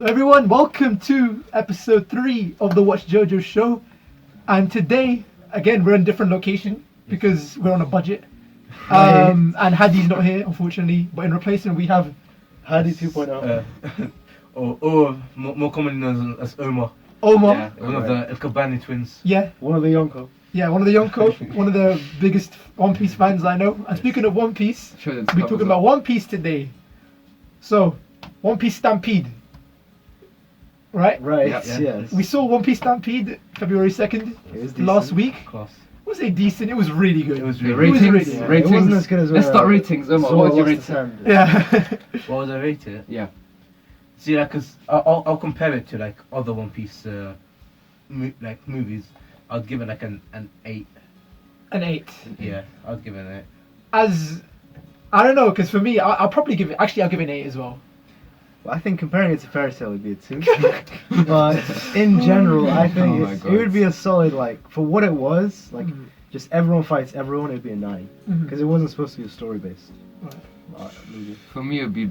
Everyone, welcome to episode 3 of the Watch JoJo's show. And today, again, we're in a different location because we're on a budget. And Hadi's not here, unfortunately. But in replacement, we have Hadi 2.0. or more commonly known as Omar. Omar. Yeah, one of the El Kabani twins. Yeah. One of the Yonko. Yeah, one of the Yonko, one of the biggest One Piece fans I know. And speaking of One Piece, we're talking about One Piece today. So, One Piece Stampede. Right? Right, Yeah. yes. We saw One Piece Stampede February 2nd, last week. Class. Was it decent? It was really good. It was The really It was ratings, really good. ratings. It wasn't as good as Let's start ratings. Omar, Zoro what would you lost rate his it? hand. Yeah. What was I rated? Yeah. See, like, cause I'll compare it to like other One Piece movies. I'd give it like an 8. An 8. Yeah, I'd give it an 8. As I don't know, because for me, I'll probably give it. Actually, I'll give it an 8 as well. Well, I think comparing it to Fairy Tail would be a 2. But in general, I think Oh my it God. would be a solid, like, for what it was, like, Mhm. just everyone fights everyone, it'd be a 9. Mhm. Because it wasn't supposed to be a story-based Right. movie. For me, it would be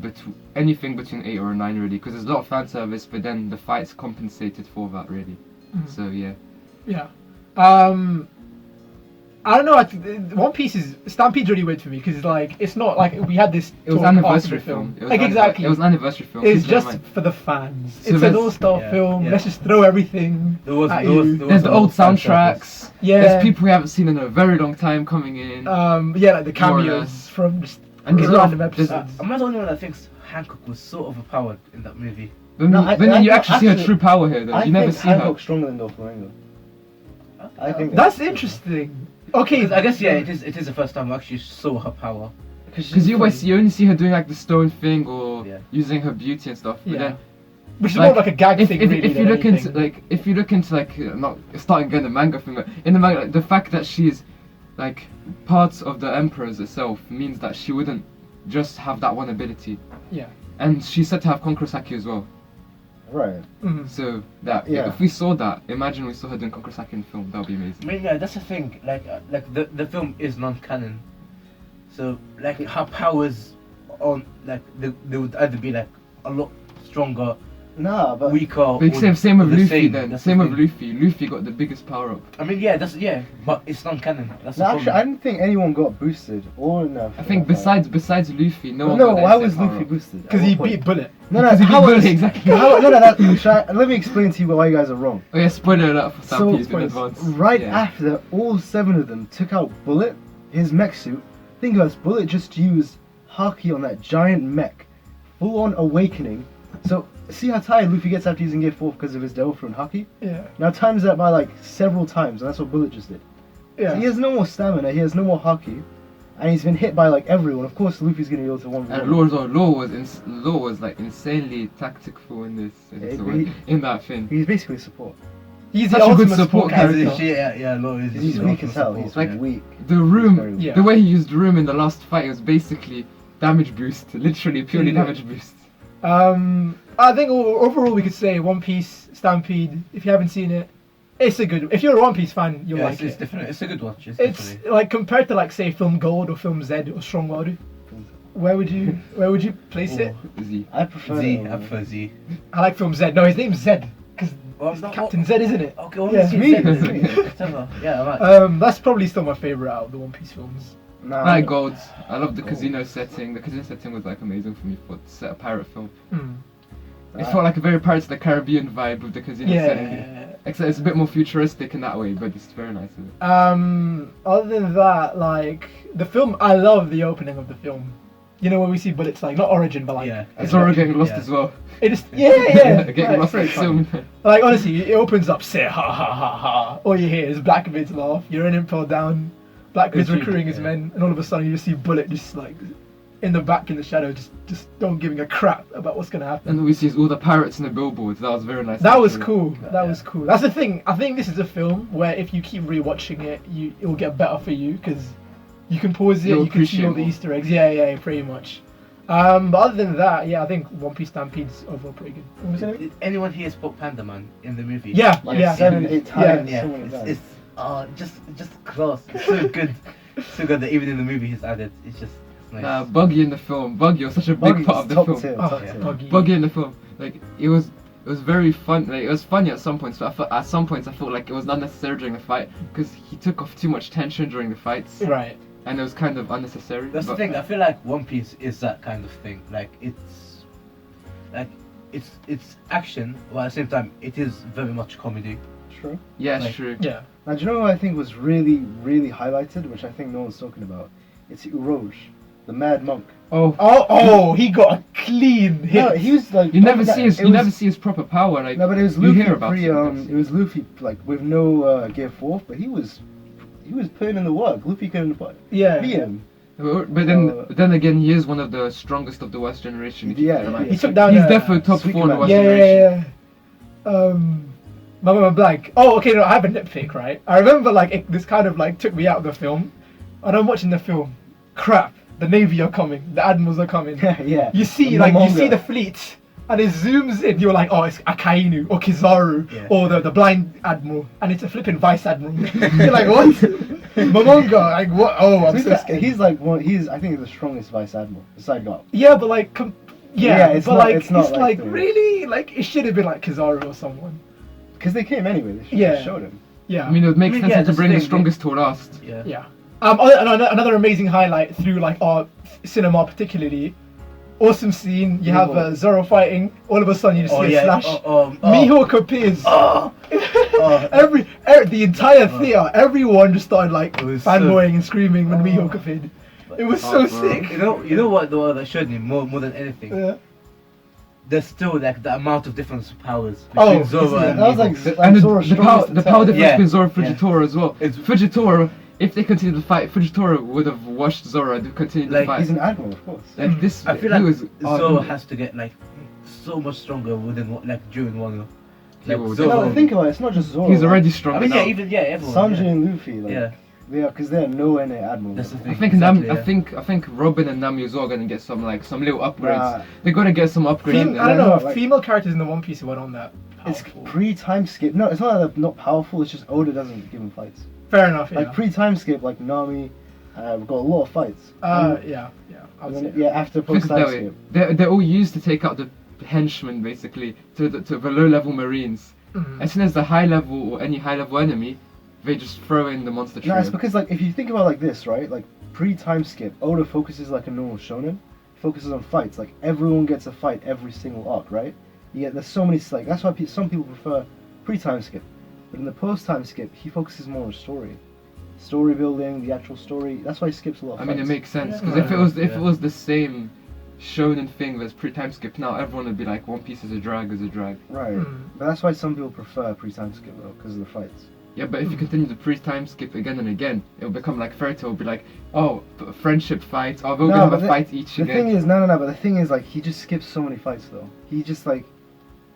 anything between 8 or a 9, really, because there's a lot of fan service, but then the fights compensated for that, really. Mhm. So yeah. Yeah. I don't know. One Piece is Stampede's really weird for me because it's not like we had this. It was talk after anniversary the film. It was Like exactly. It was an anniversary film. It's Keep that in just mind. for the fans. So It's an there's- all-star Yeah, film. yeah. Let's just throw everything at you. There's the old soundtracks. Yeah. There's people we haven't seen in a very long time coming in. Yeah, like the More or cameos less. from just And there's a lot of- random there's- episodes. Am I the only one that thinks Hancock was so overpowered in that movie? Then, No, then you I- actually see her actually, true power here, though. I You never think see her. Hancock's stronger than Doflamingo. I think That's interesting. Okay, I guess it is the first time I actually saw her power. Because you only see her doing like the stone thing or Yeah. using her beauty and stuff. But Yeah. then which is more like a gag if, thing. if, really, if you than look anything. into not starting again the manga thing, but in the manga, like, the fact that she's like part of the Emperor's itself means that she wouldn't just have that one ability, Yeah. and she's said to have Konkurosaki as well. Right. Mhm. So that Yeah. if we saw that, imagine we saw her doing Konkurosaki in the film. That would be amazing. I mean, yeah, that's the thing. Like the film is non-canon, so like her powers on they would either be like a lot stronger, Nah, but weaker. But or same with the Luffy same. then. That's Same the with thing. Luffy. Luffy got the biggest power up. I mean, yeah, but it's non-canon. That's the no, actually, I problem. didn't think anyone got boosted or enough. I think besides Luffy, no one No, got the why instant was power Luffy up. boosted? Because At he what point? beat Bullet. No, Because he beat how Bullet, is exactly. let me explain to you why you guys are wrong. Oh yeah, spoiler alert for So, Stampede in spoilers. advance. Right Yeah. after all 7 of them took out Bullet, his mech suit, think about it, Bullet just used Haki on that giant mech, full on awakening. So, see how tired Luffy gets after using Gear 4 because of his Delta and Haki? Yeah. Now times that by like several times, and that's what Bullet just did. Yeah. So he has no more stamina, he has no more Haki, and he's been hit by like everyone. Of course, Luffy's gonna be able to 1v1. Law was like insanely tactical in this Yeah, in that thing. He's basically support. He's the Such a good ultimate support character. Yeah, no, He's weak as hell. He's Like, weak. The Very room, weak. Yeah. the way he used room in the last fight was basically damage boost, literally purely Yeah. damage boost. I think overall we could say One Piece Stampede. If you haven't seen it, it's a good. If you're a One Piece fan, you'll like it's it. different. It's a good watch. It's It's like compared to like say Film Gold or Film Z or Strong World. Where would you place it? Z. I prefer Z. it I over- prefer Z. I like Film Z. No, his name's Zed because Well, it's that- Captain Z, isn't it? Okay, well, Yeah. it's Me. Whatever. Yeah, right. That's probably still my favorite out of the One Piece films. Nah, I like Gold. I love the casino setting. The casino setting was like amazing for me for to set a pirate film. Hmm. It felt like a very Pirates of the Caribbean vibe with the casino setting. Yeah. Except it's a bit more futuristic in that way, but it's very nice. Isn't it? Other than that, like the film, I love the opening of the film. You know when we see Bullet's like not origin, but like Yeah. It's already getting lost as well. it is. Yeah. Getting Right, lost very like so funny. many. Like honestly, it opens up, say ha ha ha ha. All you hear is Blackbeard's laugh. You're in impel down. Blackbeard's It's really- recruiting his yeah. men, and all of a sudden you just see Bullet just like in the back in the shadow, just don't giving a crap about what's gonna happen. And we see all the pirates in the billboards. That was very nice. That was actually. cool. That Yeah. was cool. That's the thing. I think this is a film where if you keep rewatching it, it will get better for you because you can pause it. You'll You can see all appreciate the more. Easter eggs. Yeah, pretty much. But other than that, yeah, I think One Piece Stampede's overall pretty good. What was it? Did anyone here spoke Panda Man in the movie? Yeah, Like yeah. 7, 8 times. Yeah, so many times. it's just class. It's so good. So good that even in the movie he's added. It's just it's nice. Buggy in the film. Buggy was such a big Buggy's part of the top film. tier, Oh, top tier. Buggy. Buggy in the film. Like it was it was very fun. Like, it was funny at some points, but at some points I felt like it was not necessary during the fight because he took off too much tension during the fights, Right. and it was kind of unnecessary. That's the but- thing. I feel like One Piece is that kind of thing. Like it's action, but at the same time it is very much comedy. True. Yeah, it's like- true. Yeah. Now, do you know what I think was really, really highlighted, which I think no one's talking about? It's Uroj, the Mad Monk. Oh, He got a clean hit. No, he was like you never that- see his it you was- never see his proper power. Like No, but it was you Luffy hear about pre. it, but It was Luffy like with no gear 4, but he was putting in the work. Luffy couldn't beat Yeah. him. But then again, he is one of the strongest of the West generation. if you Yeah, keep in mind. He took down. He's definitely top Sweet 4 in the man. West Yeah, generation. yeah. My blank. Oh, okay. No, I have a nitpick, right? I remember like this kind of like took me out of the film, and I'm watching the film. Crap. The Navy are coming. The admirals are coming. Yeah. You see, The like you Momonga. see the fleet, and it zooms in. You're like, oh, it's Akainu or Kizaru Yeah. or the blind admiral, and it's a flipping vice admiral. You're like, what? Momonga. Like what? Oh, I'm so scared. He's like one. I think he's the strongest vice admiral beside God. Yeah, but like, Yeah, it's but not- like, it's not like the- really, like it should have been like Kizaru or someone. Because they came anyway. They should Yeah. have showed him. Yeah. I mean, it would make I mean, sense yeah, to that's bring the the thing, strongest to last. Yeah. Yeah. Another amazing highlight through like our cinema, particularly awesome scene. You have Zoro fighting. All of a sudden, you just see a flash. Mihawk appears. Oh. The entire theater, everyone just started like It was so- fanboying and screaming when Mihawk appeared. It was so Oh, bro. sick. You know what the one that showed me more than anything. Yeah. There's still like the amount of different powers Oh, between Zoro that and was like Mihawk. And Zoro's the power strongest difference attack. Yeah. between Zoro and Yeah. Fujitora as well. It's- Fujitora, if they continued the fight, Fujitora would have washed Zoro and continued the Like, fight. He's an admiral, of course. Like this, I feel he like was Zoro has to get like so much stronger during Wano. He Like will Zoro. No, think about it. It's not just Zoro. He's like, already strong I mean, enough. everyone. Sanji yeah. and Luffy, like, Yeah. because they're nowhere near admiral. That's the level. thing. I think Exactly, I think Robin and Nami are gonna get some little upgrades. Nah. They're gonna get some upgrades. I don't know. like- Female characters in the One Piece weren't on that. It's Powerful. pre-time skip. No, it's not that they're not powerful. It's just Oda doesn't give them fights. Fair enough. Yeah. Like pre-time skip, like Nami, we've got a lot of fights. Yeah. I And would then, say. yeah, after Think of it post-time that way. skip. They're all used to take out the henchmen basically to the low level marines. Mhm. As soon as the high level or any high level enemy, they just throw in the monster trio. No, it's because like if you think about it like this, right? Like pre-time skip, Oda focuses like a normal shonen. He focuses on fights. Like everyone gets a fight every single arc, right? Yeah, there's so many like that's why some people prefer pre-time skip. But in the post-time skip, he focuses more on story building, the actual story. That's why he skips a lot of I mean, it fights. makes sense Yeah. because if it was the same shonen thing as pre-time skip, now everyone would be like, One Piece is a drag, Right. Mm. But that's why some people prefer pre-time skip though, because of the fights. Yeah, but if you continue the pre-time skip again and again, it'll become like Fairy Tail. It'll be like, oh, friendship fights. Oh, we're No, gonna have but a fight each The again. thing is, no. But the thing is, like, he just skips so many fights though. He just like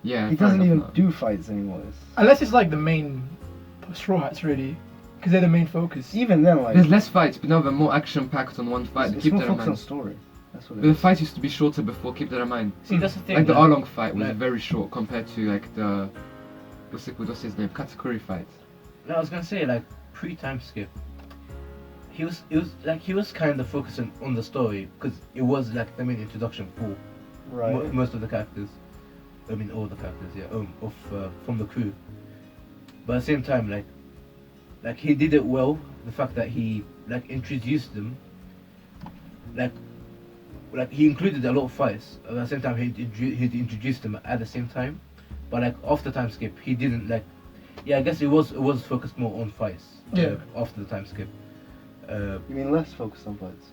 Yeah, he fair doesn't enough even now. do fights anymore. Unless it's like the main Straw Hats, really, because they're the main focus. Even then, like, There's less fights, but now they're more action-packed on one fight. it's Keep more that in focused on mind. story. That's what But it the is. fights used to be shorter before. Keep that in mind. See, that's the thing. Like the Arlong fight was like- very short compared to like the what's his name, Katakuri fight. No, I was gonna say like pre-time skip. He was kind of focusing on the story because it was like the main introduction for Right. most of the characters. I mean, all the characters, yeah, from the crew. But at the same time, like he did it well. The fact that he like introduced them, like he included a lot of fights. At the same time, he introduced them at the same time. But like after time skip, he didn't like. Yeah, I guess it was focused more on fights. Yeah. After the time skip. You mean less focused on fights?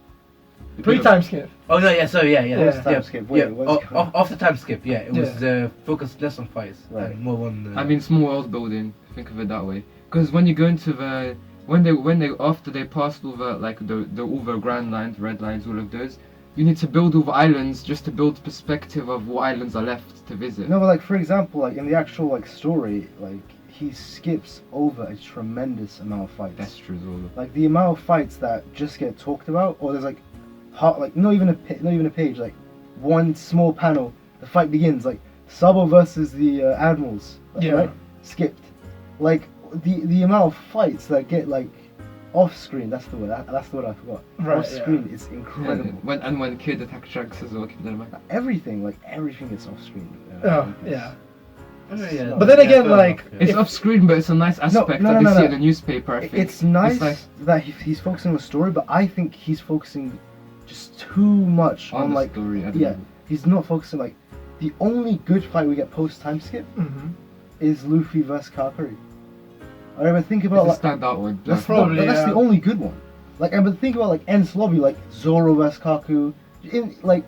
Pre-time skip. Oh no, yeah, sorry, yeah, Yeah. yeah. Skip. Wait, Yeah, what's going on? after time skip, yeah, it was Yeah. focused less on fights Right. and more on. I mean, small world building. Think of it that way. Because when you go into the when they after they passed over like the all the grand lines, red lines, all of those, you need to build over islands just to build perspective of what islands are left to visit. No, but like for example, like in the actual like story, like he skips over a tremendous amount of fights. That's true as well. Like the amount of fights that just get talked about, or there's like, like not even a page, like one small panel, the fight begins, like Sabo versus the admirals, Yeah. right? Skipped. Like the amount of fights that get like off screen. That's the word. That's the word I forgot. Right, Off screen is incredible. When Kid attacked Shanks as well, keep that in mind. Everything gets off screen. Oh, yeah. Oh, yeah. But then Yeah, again, fair like, enough, yeah. It's off screen, but it's a nice aspect no, that no, they no, see no. in the newspaper. I think It's nice like- that he's focusing on the story, but I think he's focusing just too much on on the like story. I don't yeah. know. He's not focusing like the only good fight we get post time skip mhm. is Luffy versus Katakuri. I ever think about It's like a standout one. that's Probably, no, that's yeah. the only good one. Like I would think about like Ends Lobby, like Zoro versus Kaku. In like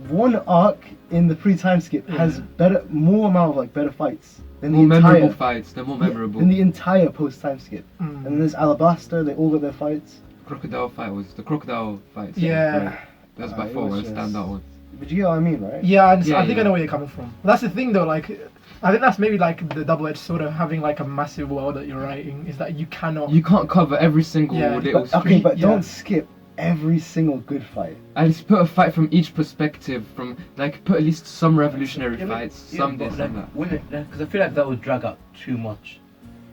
one arc in the pre-time skip has more amount of like better fights than more the entire memorable fights. They're more memorable. than the entire post-time skip. Mm. And then there's Alabasta. They all got their fights. Crocodile fights. Yeah. Great. That's by It far was a just- standout one. But you get what I mean, right? Yeah, Yeah, I think I yeah. know where you're coming from. That's the thing, though. Like, I think that's maybe like the double-edged sword of having like a massive world that you're writing is that you cannot. You can't cover every single Yeah, little. But, okay, but Yeah. don't skip every single good fight. At least put a fight from each perspective. From like put at least some revolutionary Yeah, but- fights. yeah, Some but, this, like, some that. wouldn't it? Because I feel like that would drag out too much.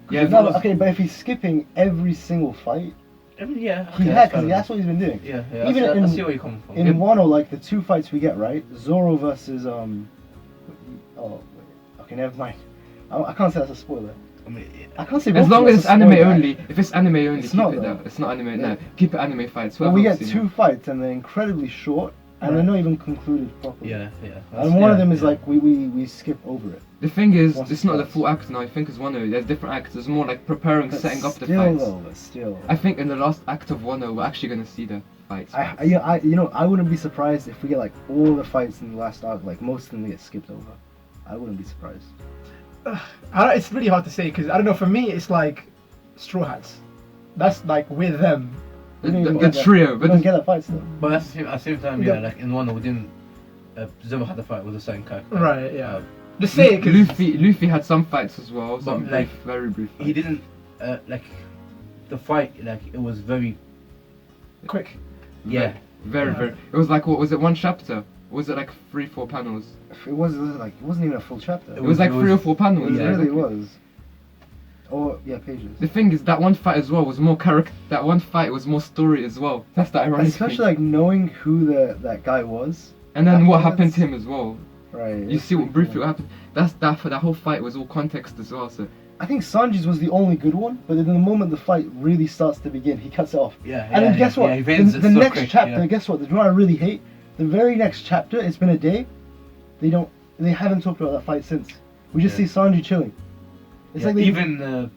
Yeah, if No, it was- okay, but if he's skipping every single fight, I mean, yeah. he okay, had fair because that's enough. what he's been doing. Yeah, yeah. Even I in- see where you're coming from. In Wano, like the two fights we get, right? Zoro versus Oh, wait. Okay, never mind. I can't say that's a spoiler. I mean, I can't say. As both long of as us it's are anime spoiled, right? only. If it's anime only, It's keep not, it though. there. It's not anime. Yeah. No, keep it anime fights. Well, we Whoever get wants to two fights and they're incredibly short and they're not even concluded properly. yeah, yeah. And one of them is like we skip over it. The thing is, Once it's not the it's full act now. I think it's Wano. There's different acts. There's more like preparing, But setting up the still, fights. though, but still. I think in the last act of Wano, we're actually gonna see the fights. I wouldn't be surprised if we get like all the fights in the last arc, like most of them get skipped over. I wouldn't be surprised. It's really hard to say because I don't know. For me, it's like Straw Hats. That's like with them. The, We don't even the get that- trio, We but don't get that fights though. But at the same time, Yeah. yeah, like in one, we didn't. Zoro had a fight with a certain character. Right, yeah. Uh, Just say it because Luffy had some fights as well. But, Some like, very brief. Fights. he didn't like the fight. Like it was very quick. yeah. Very, Yeah. very. It was like, what was it? One chapter? Or was it like 3-4 panels? It wasn't even a full chapter. It was like 3 or 4 panels. It Yeah, really exactly. was. Or yeah, pages. The thing is, that one fight as well was more character. That one fight was more story as well. That's the ironic Especially thing. like knowing who that guy was. And then what afterwards. happened to him as well. Right. You it's see what pretty briefly cool. what happened. That's that for that whole fight was all context as well. So I think Sanji's was the only good one, but then the moment the fight really starts to begin, he cuts it off. Yeah, And then yeah, guess yeah, what? yeah, he ends the it so next quick, chapter, yeah. guess what? The one I really hate. The very next chapter, it's been a day. They haven't talked about that fight since. We just Yeah. see Sanji chilling. It's Yeah, like they, even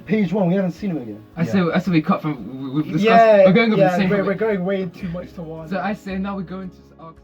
page one, we haven't seen him again. I say we cut from we've discussed. Yeah, we're going over yeah. the same. We're going way too much to one. So I say now we're going to arc